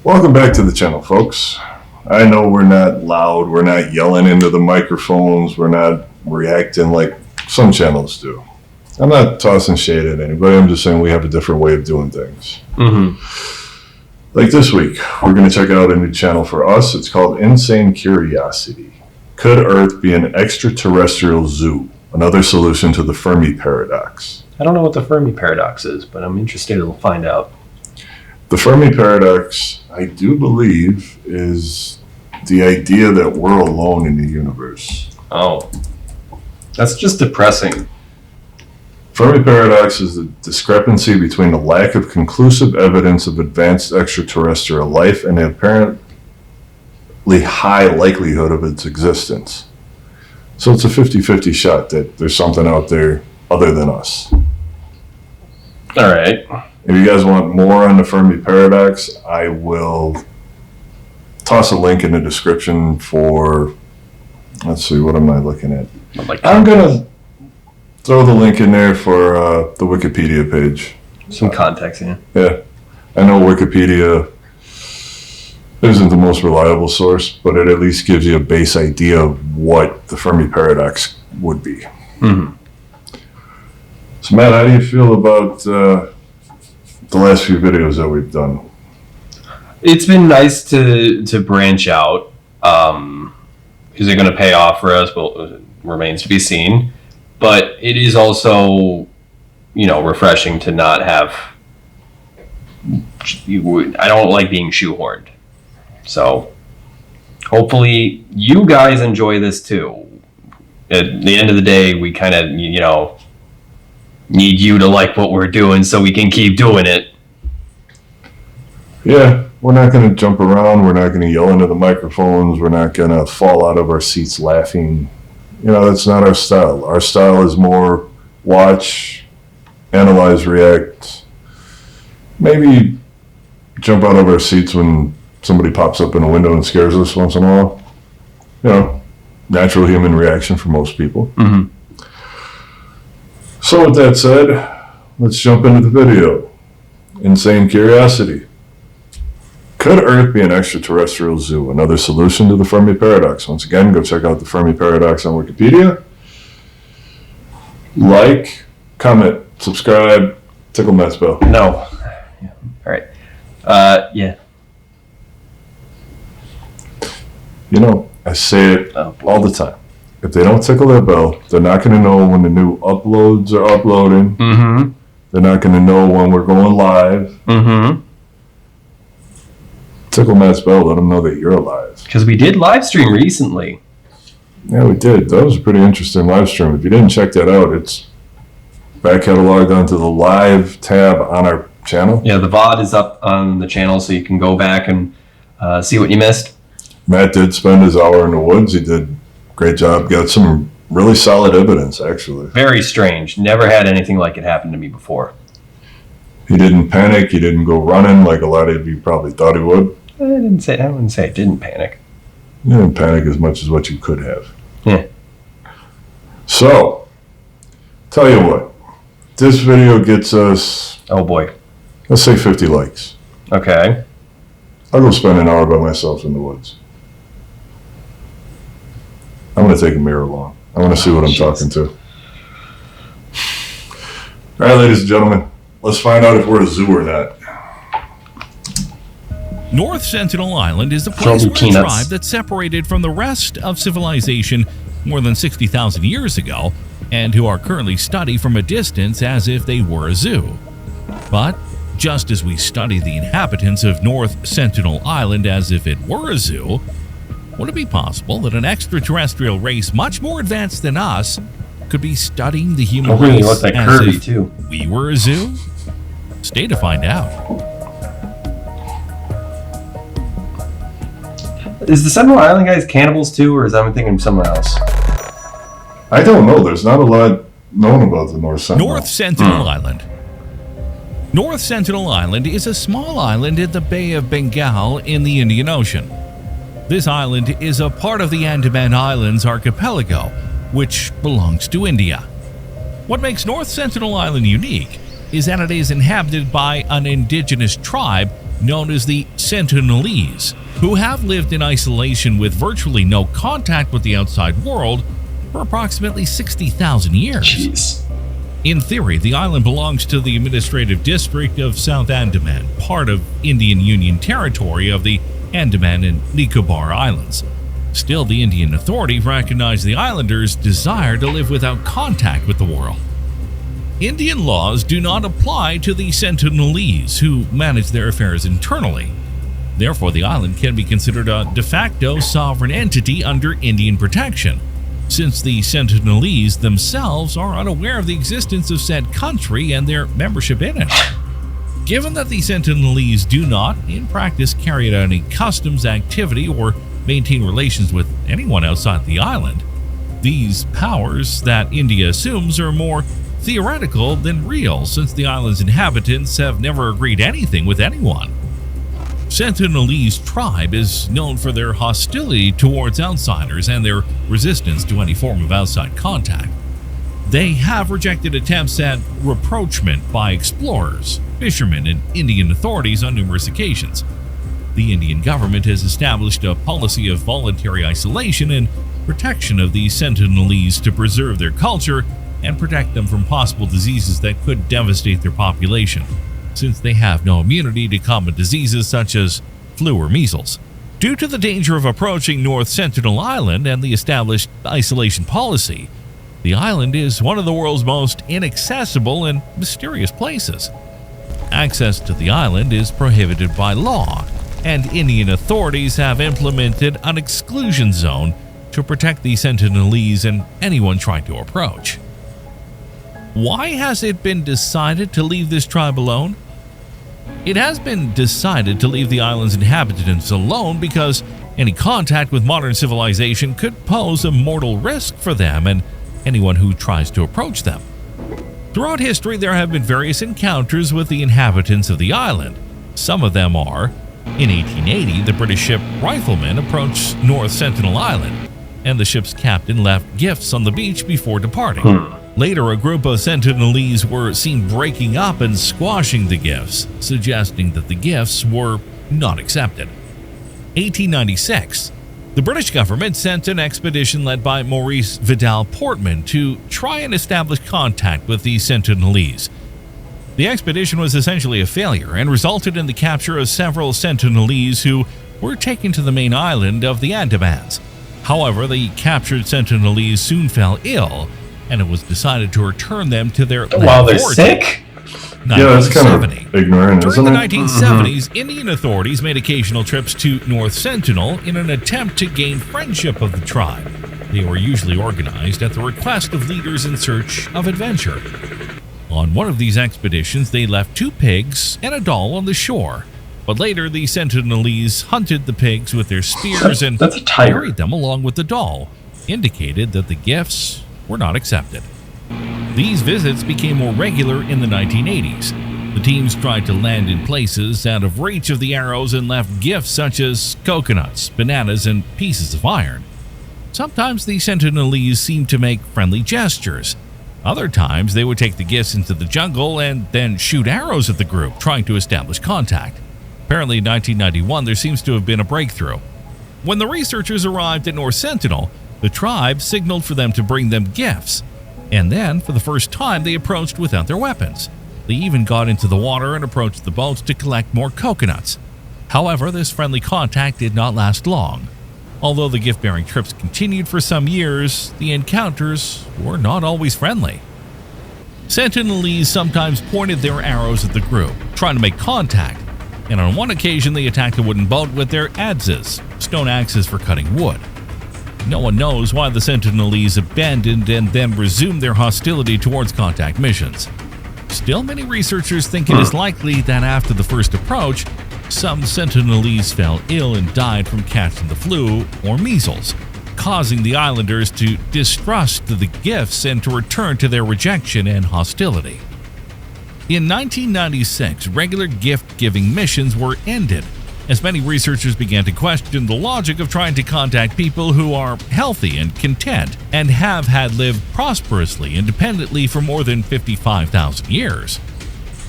Welcome back to the channel, folks. I know we're not loud, we're not yelling into the microphones, we're not reacting like some channels do. I'm not tossing shade at anybody, I'm just saying we have a different way of doing things. Like this week, we're going to check out a new channel for us. It's called Insane Curiosity. Could Earth be an extraterrestrial zoo? Another solution to the Fermi paradox. I don't know what the Fermi paradox is, but I'm interested to find out. The Fermi paradox, I do believe, is the idea that we're alone in the universe. Oh, that's just depressing. Fermi paradox is the discrepancy between the lack of conclusive evidence of advanced extraterrestrial life and the apparently high likelihood of its existence. So it's a 50-50 shot that there's something out there other than us. All right. If you guys want more on the Fermi paradox, I will toss a link in the description for, let's see, what am I looking at? I'm going to throw the link in there for the Wikipedia page. Some context, yeah. Yeah. I know Wikipedia isn't the most reliable source, but it at least gives you a base idea of what the Fermi paradox would be. So, Matt, how do you feel about the last few videos that we've done? It's been nice to branch out. Is it going to pay off for us? Well, it remains to be seen. But it is also, refreshing to not have. I don't like being shoehorned. So, hopefully, you guys enjoy this too. At the end of the day, we kind of, need you to like what we're doing so we can keep doing it. Yeah, we're not going to jump around. We're not going to yell into the microphones. We're not going to fall out of our seats laughing. That's not our style. Our style is more watch, analyze, react, maybe jump out of our seats when somebody pops up in a window and scares us once in a while. Natural human reaction for most people. So with that said, let's jump into the video. Insane Curiosity. Could Earth be an extraterrestrial zoo? Another solution to the Fermi paradox. Once again, go check out the Fermi paradox on Wikipedia. Like, comment, subscribe, tickle Matt's bell. No. Yeah. All right. Yeah. I say it all the time. If they don't tickle that bell, they're not going to know when the new uploads are uploading. They're not going to know when we're going live. Tickle Matt's bell, let them know that you're alive. Because we did live stream recently. Yeah, we did. That was a pretty interesting live stream. If you didn't check that out, it's back cataloged onto the live tab on our channel. Yeah, the VOD is up on the channel, so you can go back and see what you missed. Matt did spend his hour in the woods. He did a great job. Got some really solid evidence, actually. Very strange. Never had anything like it happen to me before. He didn't panic. He didn't go running like a lot of you probably thought he would. I wouldn't say I didn't panic. You didn't panic as much as what you could have. Yeah. So, tell you what. This video gets us... Oh, boy. Let's say 50 likes. Okay. I'll go spend an hour by myself in the woods. I'm going to take a mirror along. I want to see what I'm talking to. All right, ladies and gentlemen. Let's find out if we're a zoo or not. North Sentinel Island is a place where a tribe that separated from the rest of civilization more than 60,000 years ago and who are currently studied from a distance as if they were a zoo. But just as we study the inhabitants of North Sentinel Island as if it were a zoo, would it be possible that an extraterrestrial race much more advanced than us could be studying the human race as if we were a zoo? Stay to find out. Is the Sentinel Island guys cannibals too, or is I thinking of someone else? I don't know. There's not a lot known about the North Sentinel. North Sentinel Island. North Sentinel Island is a small island in the Bay of Bengal in the Indian Ocean. This island is a part of the Andaman Islands archipelago, which belongs to India. What makes North Sentinel Island unique is that it is inhabited by an indigenous tribe known as the Sentinelese, who have lived in isolation with virtually no contact with the outside world for approximately 60,000 years. Jeez. In theory, the island belongs to the administrative district of South Andaman, part of Indian Union territory of the Andaman and Nicobar Islands. Still, the Indian authorities recognize the islanders' desire to live without contact with the world. Indian laws do not apply to the Sentinelese, who manage their affairs internally. Therefore, the island can be considered a de facto sovereign entity under Indian protection, since the Sentinelese themselves are unaware of the existence of said country and their membership in it. Given that the Sentinelese do not, in practice, carry out any customs activity or maintain relations with anyone outside the island, these powers that India assumes are more theoretical than real, since the island's inhabitants have never agreed anything with anyone. Sentinelese tribe is known for their hostility towards outsiders and their resistance to any form of outside contact. They have rejected attempts at rapprochement by explorers, fishermen, and Indian authorities on numerous occasions. The Indian government has established a policy of voluntary isolation and protection of the Sentinelese to preserve their culture and protect them from possible diseases that could devastate their population, since they have no immunity to common diseases such as flu or measles. Due to the danger of approaching North Sentinel Island and the established isolation policy, the island is one of the world's most inaccessible and mysterious places. Access to the island is prohibited by law, and Indian authorities have implemented an exclusion zone to protect the Sentinelese and anyone trying to approach. Why has it been decided to leave this tribe alone? It has been decided to leave the island's inhabitants alone because any contact with modern civilization could pose a mortal risk for them and anyone who tries to approach them. Throughout history, there have been various encounters with the inhabitants of the island. Some of them are: in 1880, the British ship Rifleman approached North Sentinel Island, and the ship's captain left gifts on the beach before departing. Later, a group of Sentinelese were seen breaking up and squashing the gifts, suggesting that the gifts were not accepted. 1896, the British government sent an expedition led by Maurice Vidal Portman to try and establish contact with the Sentinelese. The expedition was essentially a failure and resulted in the capture of several Sentinelese who were taken to the main island of the Andamans. However, the captured Sentinelese soon fell ill, and it was decided to return them to their While they're origin. sick? Yeah, that's kind of ignorant, During isn't the it? 1970s, Indian authorities made occasional trips to North Sentinel in an attempt to gain friendship of the tribe. They were usually organized at the request of leaders in search of adventure. On one of these expeditions, they left 2 pigs and a doll on the shore. But later, the Sentinelese hunted the pigs with their spears and That's a tiger. carried them along with the doll, indicated that the gifts were not accepted. These visits became more regular in the 1980s. The teams tried to land in places out of reach of the arrows and left gifts such as coconuts, bananas, and pieces of iron. Sometimes the Sentinelese seemed to make friendly gestures. Other times, they would take the gifts into the jungle and then shoot arrows at the group, trying to establish contact. Apparently, in 1991, there seems to have been a breakthrough. When the researchers arrived at North Sentinel, the tribe signaled for them to bring them gifts. And then, for the first time, they approached without their weapons. They even got into the water and approached the boats to collect more coconuts. However, this friendly contact did not last long. Although the gift-bearing trips continued for some years, the encounters were not always friendly. Sentinelese sometimes pointed their arrows at the group, trying to make contact, and on one occasion they attacked a wooden boat with their adzes, stone axes for cutting wood. No one knows why the Sentinelese abandoned and then resumed their hostility towards contact missions. Still, many researchers think it is likely that after the first approach, some Sentinelese fell ill and died from catching the flu or measles, causing the islanders to distrust the gifts and to return to their rejection and hostility. In 1996, regular gift-giving missions were ended, as many researchers began to question the logic of trying to contact people who are healthy and content and have had lived prosperously independently for more than 55,000 years.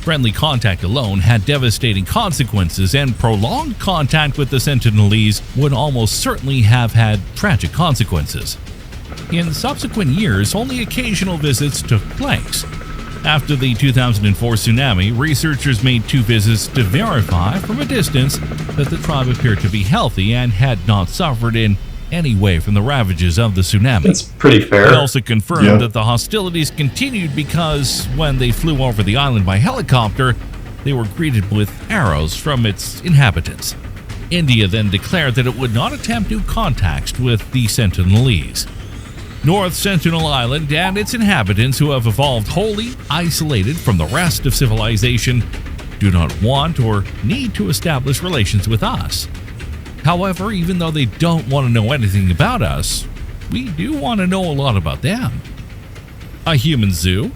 Friendly contact alone had devastating consequences, and prolonged contact with the Sentinelese would almost certainly have had tragic consequences. In subsequent years, only occasional visits took place. After the 2004 tsunami, researchers made 2 visits to verify from a distance that the tribe appeared to be healthy and had not suffered in any way from the ravages of the tsunami. That's pretty fair. They also confirmed that the hostilities continued because when they flew over the island by helicopter, they were greeted with arrows from its inhabitants. India then declared that it would not attempt new contacts with the Sentinelese. North Sentinel Island and its inhabitants, who have evolved wholly isolated from the rest of civilization, do not want or need to establish relations with us. However, even though they don't want to know anything about us, we do want to know a lot about them. A human zoo?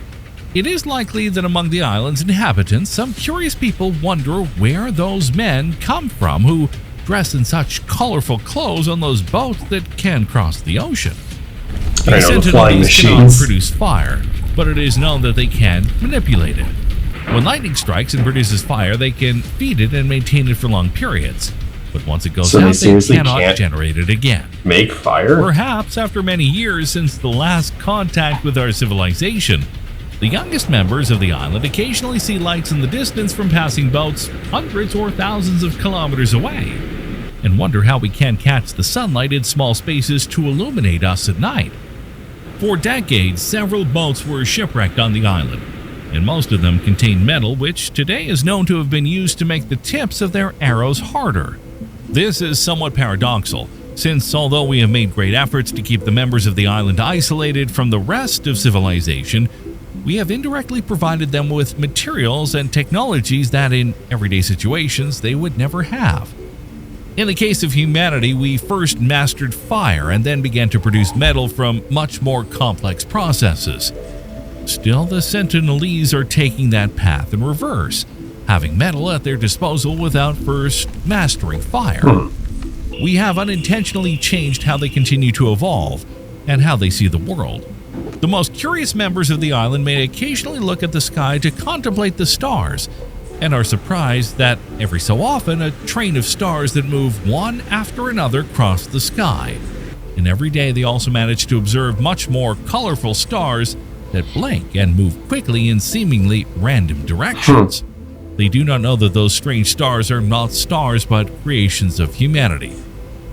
It is likely that among the island's inhabitants, some curious people wonder where those men come from who dress in such colorful clothes on those boats that can cross the ocean. The Sentinelese cannot produce fire, but it is known that they can manipulate it. When lightning strikes and produces fire, they can feed it and maintain it for long periods. But once it goes out, they cannot generate it again. Make fire? Perhaps after many years since the last contact with our civilization, the youngest members of the island occasionally see lights in the distance from passing boats hundreds or thousands of kilometers away, and wonder how we can catch the sunlight in small spaces to illuminate us at night. For decades, several boats were shipwrecked on the island, and most of them contain metal which today is known to have been used to make the tips of their arrows harder. This is somewhat paradoxical, since although we have made great efforts to keep the members of the island isolated from the rest of civilization, we have indirectly provided them with materials and technologies that in everyday situations they would never have. In the case of humanity, we first mastered fire and then began to produce metal from much more complex processes. Still, the Sentinelese are taking that path in reverse, having metal at their disposal without first mastering fire. We have unintentionally changed how they continue to evolve and how they see the world. The most curious members of the island may occasionally look at the sky to contemplate the stars, and are surprised that every so often a train of stars that move one after another cross the sky. And every day they also manage to observe much more colorful stars that blink and move quickly in seemingly random directions. They do not know that those strange stars are not stars but creations of humanity,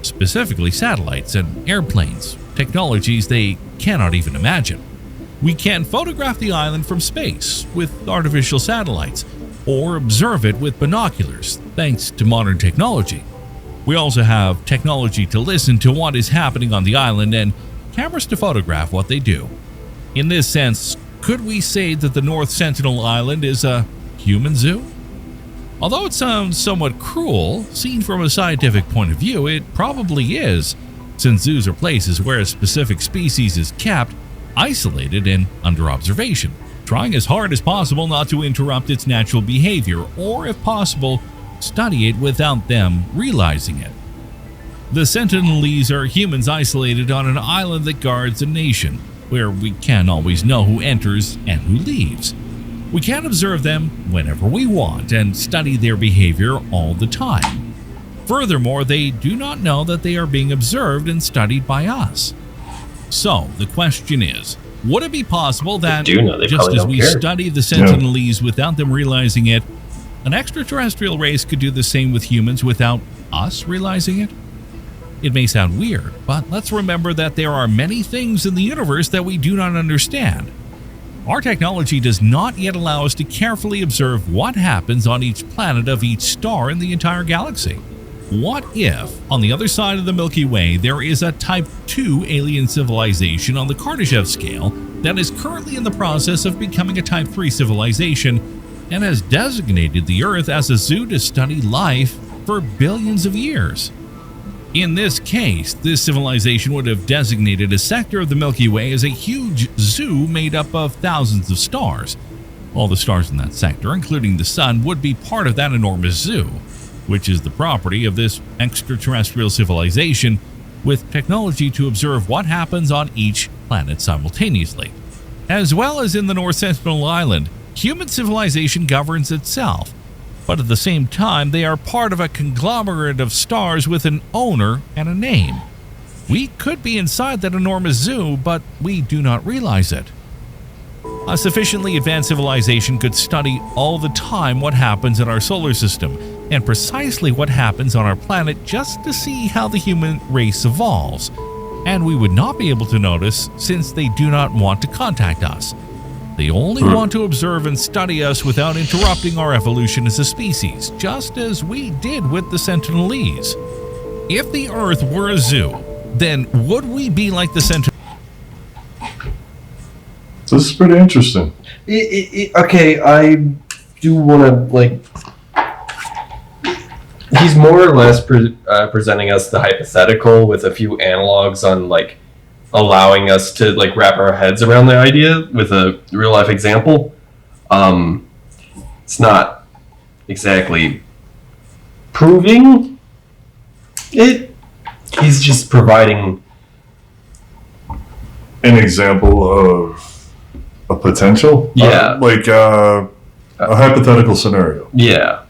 specifically satellites and airplanes, technologies they cannot even imagine. We can photograph the island from space with artificial satellites, or observe it with binoculars, thanks to modern technology. We also have technology to listen to what is happening on the island and cameras to photograph what they do. In this sense, could we say that the North Sentinel Island is a human zoo? Although it sounds somewhat cruel, seen from a scientific point of view, it probably is, since zoos are places where a specific species is kept, isolated, and under observation, trying as hard as possible not to interrupt its natural behavior, or if possible, study it without them realizing it. The Sentinelese are humans isolated on an island that guards a nation, where we can't always know who enters and who leaves. We can observe them whenever we want and study their behavior all the time. Furthermore, they do not know that they are being observed and studied by us. So, the question is, would it be possible that, just as we study the Sentinelese without them realizing it, an extraterrestrial race could do the same with humans without us realizing it? It may sound weird, but let's remember that there are many things in the universe that we do not understand. Our technology does not yet allow us to carefully observe what happens on each planet of each star in the entire galaxy. What if, on the other side of the Milky Way, there is a Type 2 alien civilization on the Kardashev scale that is currently in the process of becoming a Type 3 civilization and has designated the Earth as a zoo to study life for billions of years? In this case, this civilization would have designated a sector of the Milky Way as a huge zoo made up of thousands of stars. All the stars in that sector, including the Sun, would be part of that enormous zoo, which is the property of this extraterrestrial civilization, with technology to observe what happens on each planet simultaneously. As well as in the North Sentinel Island, Human civilization governs itself, but at the same time, they are part of a conglomerate of stars with an owner and a name. We could be inside that enormous zoo, but we do not realize it. A sufficiently advanced civilization could study all the time what happens in our solar system and precisely what happens on our planet just to see how the human race evolves. And we would not be able to notice since they do not want to contact us. They only want to observe and study us without interrupting our evolution as a species, just as we did with the Sentinelese. If the Earth were a zoo, then would we be like the Sentinelese? This is pretty interesting. Okay, I do want to, he's more or less presenting us the hypothetical with a few analogs on, allowing us to, wrap our heads around the idea with a real-life example. It's not exactly proving it. He's just providing an example of a potential? Yeah. A hypothetical scenario. Yeah.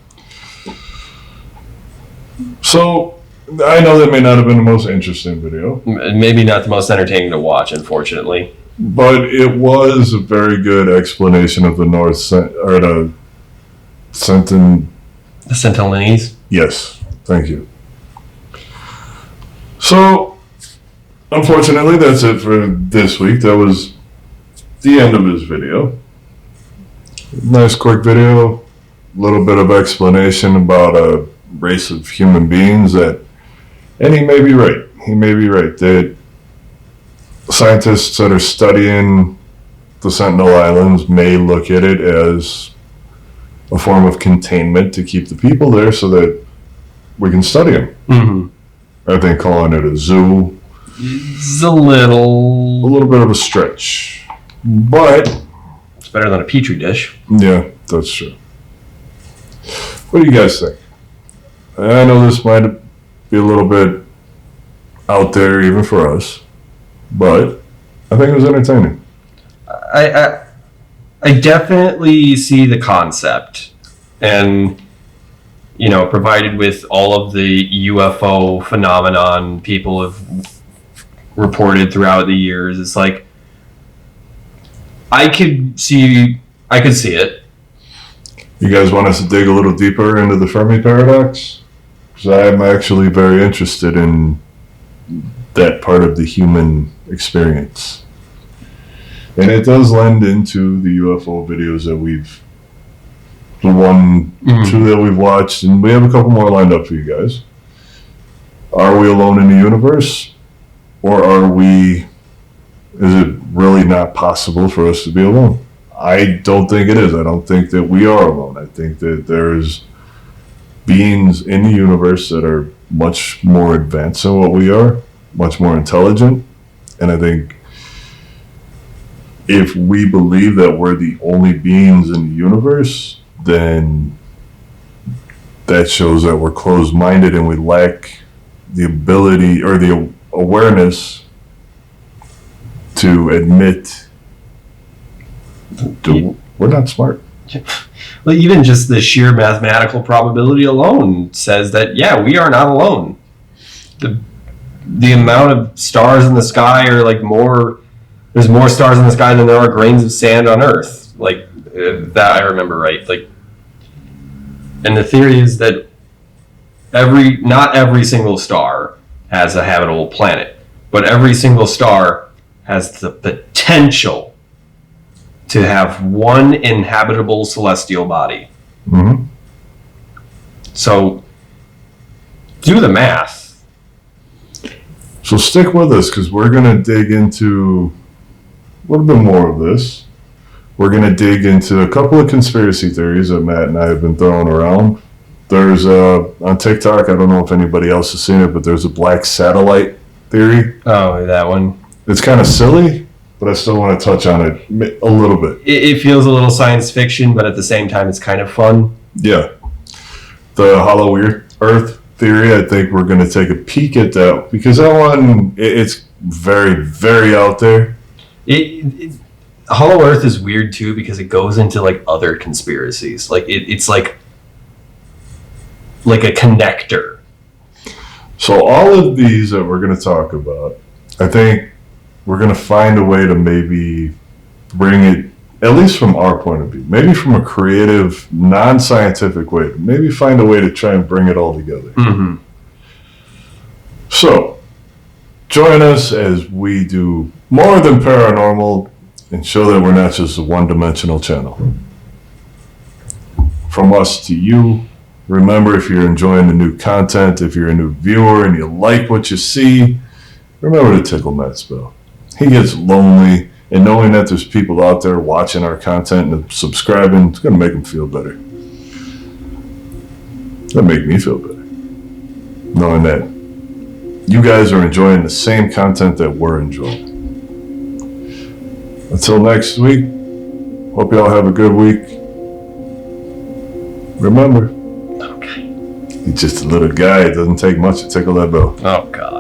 So, I know that may not have been the most interesting video. Maybe not the most entertaining to watch, unfortunately. But it was a very good explanation of the the Sentinelese? Yes, thank you. So, unfortunately, that's it for this week. That was the end of his video. Nice quick video. A little bit of explanation about a race of human beings and he may be right. He may be right. That scientists that are studying the Sentinel Islands may look at it as a form of containment to keep the people there so that we can study them. Mm-hmm. I think calling it a zoo is a little bit of a stretch, but it's better than a petri dish. Yeah, that's true. What do you guys think? I know this might be a little bit out there even for us, but I think it was entertaining. I definitely see the concept, and provided with all of the UFO phenomenon people have reported throughout the years, it's like I could see it. You guys want us to dig a little deeper into the Fermi paradox? Because I'm actually very interested in that part of the human experience. And it does lend into the UFO videos that two that we've watched, and we have a couple more lined up for you guys. Are we alone in the universe? Or is it really not possible for us to be alone? I don't think it is. I don't think that we are alone. I think that there's beings in the universe that are much more advanced than what we are, much more intelligent. And I think if we believe that we're the only beings in the universe, then that shows that we're closed-minded and we lack the ability or the awareness to admit we're not smart. Well, even just the sheer mathematical probability alone says that, yeah, we are not alone. The amount of stars in the sky are there's more stars in the sky than there are grains of sand on Earth. That I remember right. And the theory is that not every single star has a habitable planet, but every single star has the potential to have one inhabitable celestial body. Mm-hmm. So, do the math. So stick with us, because we're going to dig into a little bit more of this. We're going to dig into a couple of conspiracy theories that Matt and I have been throwing around. There's on TikTok, I don't know if anybody else has seen it, but there's a black satellite theory. Oh, that one. It's kind of silly, but I still want to touch on it a little bit. It feels a little science fiction, but at the same time, it's kind of fun. Yeah. The hollow Earth theory, I think we're going to take a peek at that, because that one, it's very, very out there. Hollow Earth is weird too because it goes into like other conspiracies. Like it's like a connector. So all of these that we're going to talk about, I think we're going to find a way to maybe bring it, at least from our point of view, maybe from a creative, non-scientific way, maybe find a way to try and bring it all together. Mm-hmm. So join us as we do more than paranormal and show that we're not just a one-dimensional channel. From us to you, remember, if you're enjoying the new content, if you're a new viewer and you like what you see, remember to tickle Matt's bell. He gets lonely, and knowing that there's people out there watching our content and subscribing, it's going to make him feel better. That'll make me feel better, knowing that you guys are enjoying the same content that we're enjoying. Until next week, hope y'all have a good week. Remember, Okay. he's just a little guy. It doesn't take much to tickle that bell. Oh God.